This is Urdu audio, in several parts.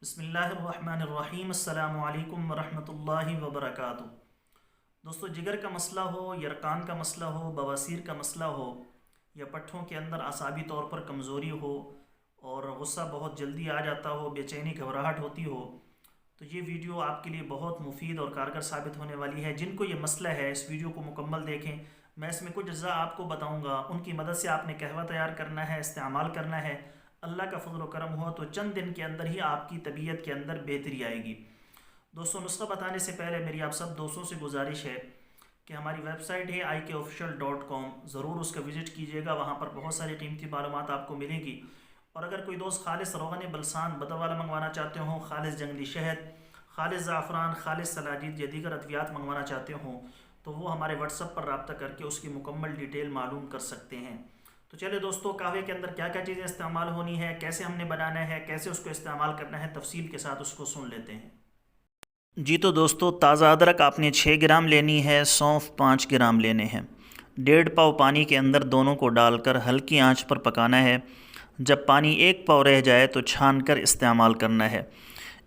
بسم اللہ الرحمن الرحیم۔ السلام علیکم ورحمۃ اللہ وبرکاتہ۔ دوستو، جگر کا مسئلہ ہو، یرقان کا مسئلہ ہو، بواسیر کا مسئلہ ہو، یا پٹھوں کے اندر اعصابی طور پر کمزوری ہو اور غصہ بہت جلدی آ جاتا ہو، بے چینی گھبراہٹ ہوتی ہو، تو یہ ویڈیو آپ کے لیے بہت مفید اور کارگر ثابت ہونے والی ہے۔ جن کو یہ مسئلہ ہے اس ویڈیو کو مکمل دیکھیں۔ میں اس میں کچھ اجزاء آپ کو بتاؤں گا، ان کی مدد سے آپ نے قہوہ تیار کرنا ہے، استعمال کرنا ہے۔ اللہ کا فضل و کرم ہوا تو چند دن کے اندر ہی آپ کی طبیعت کے اندر بہتری آئے گی۔ دوستوں، نسخہ بتانے سے پہلے میری آپ سب دوستوں سے گزارش ہے کہ ہماری ویب سائٹ ہے ikofficial.com، ضرور اس کا وزٹ کیجیے گا۔ وہاں پر بہت ساری قیمتی معلومات آپ کو ملے گی۔ اور اگر کوئی دوست خالص روغن بلسان بدر والا منگوانا چاہتے ہوں، خالص جنگلی شہد، خالص زعفران، خالص سلاجید یا دیگر ادویات منگوانا چاہتے ہوں تو وہ ہمارے واٹس ایپ پر رابطہ کر کے اس کی مکمل ڈیٹیل معلوم کر سکتے ہیں۔ تو چلے دوستو، قہوے کے اندر کیا کیا چیزیں استعمال ہونی ہے، کیسے ہم نے بنانا ہے، کیسے اس کو استعمال کرنا ہے، تفصیل کے ساتھ اس کو سن لیتے ہیں۔ جی تو دوستو، تازہ ادرک آپ نے 6 گرام لینی ہے، سونف 5 گرام لینے ہیں۔ 1.5 پاؤ پانی کے اندر دونوں کو ڈال کر ہلکی آنچ پر پکانا ہے۔ جب پانی 1 پاؤ رہ جائے تو چھان کر استعمال کرنا ہے۔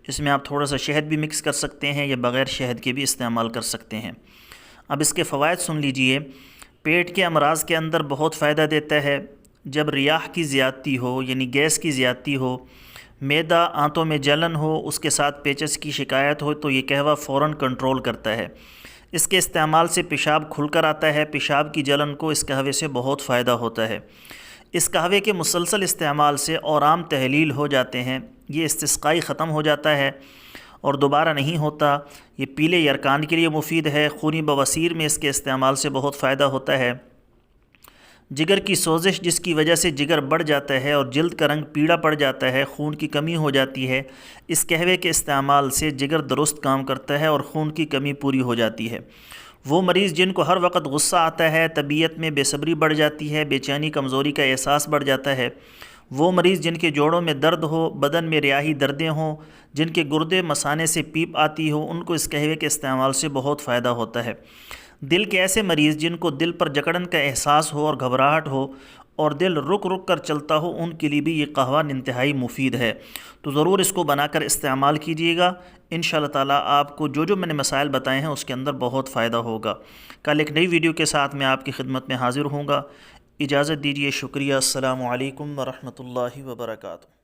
اس میں آپ تھوڑا سا شہد بھی مکس کر سکتے ہیں یا بغیر شہد کے بھی استعمال کر سکتے ہیں۔ اب اس کے فوائد سن لیجئے۔ پیٹ کے امراض کے اندر بہت فائدہ دیتا ہے۔ جب ریاح کی زیادتی ہو یعنی گیس کی زیادتی ہو، معدہ آنتوں میں جلن ہو، اس کے ساتھ پیچس کی شکایت ہو تو یہ قہوہ فوراً کنٹرول کرتا ہے۔ اس کے استعمال سے پیشاب کھل کر آتا ہے۔ پیشاب کی جلن کو اس قہوے سے بہت فائدہ ہوتا ہے۔ اس قہوے کے مسلسل استعمال سے اورام تحلیل ہو جاتے ہیں۔ یہ استسقائی ختم ہو جاتا ہے اور دوبارہ نہیں ہوتا۔ یہ پیلے یرقان کے لیے مفید ہے۔ خونی بواسیر میں اس کے استعمال سے بہت فائدہ ہوتا ہے۔ جگر کی سوزش جس کی وجہ سے جگر بڑھ جاتا ہے اور جلد کا رنگ پیڑا پڑ جاتا ہے، خون کی کمی ہو جاتی ہے، اس قہوے کے استعمال سے جگر درست کام کرتا ہے اور خون کی کمی پوری ہو جاتی ہے۔ وہ مریض جن کو ہر وقت غصہ آتا ہے، طبیعت میں بے صبری بڑھ جاتی ہے، بے چینی کمزوری کا احساس بڑھ جاتا ہے، وہ مریض جن کے جوڑوں میں درد ہو، بدن میں ریاحی دردیں ہوں، جن کے گردے مثانے سے پیپ آتی ہو، ان کو اس قہوے کے استعمال سے بہت فائدہ ہوتا ہے۔ دل کے ایسے مریض جن کو دل پر جکڑن کا احساس ہو اور گھبراہٹ ہو اور دل رک رک کر چلتا ہو، ان کے لیے بھی یہ قہوہ انتہائی مفید ہے۔ تو ضرور اس کو بنا کر استعمال کیجیے گا۔ انشاءاللہ تعالیٰ آپ کو جو میں نے مسائل بتائے ہیں اس کے اندر بہت فائدہ ہوگا۔ کل ایک نئی ویڈیو کے ساتھ میں آپ کی خدمت میں حاضر ہوں گا۔ اجازت دیجیے، شکریہ۔ السلام علیکم ورحمۃ اللہ وبرکاتہ۔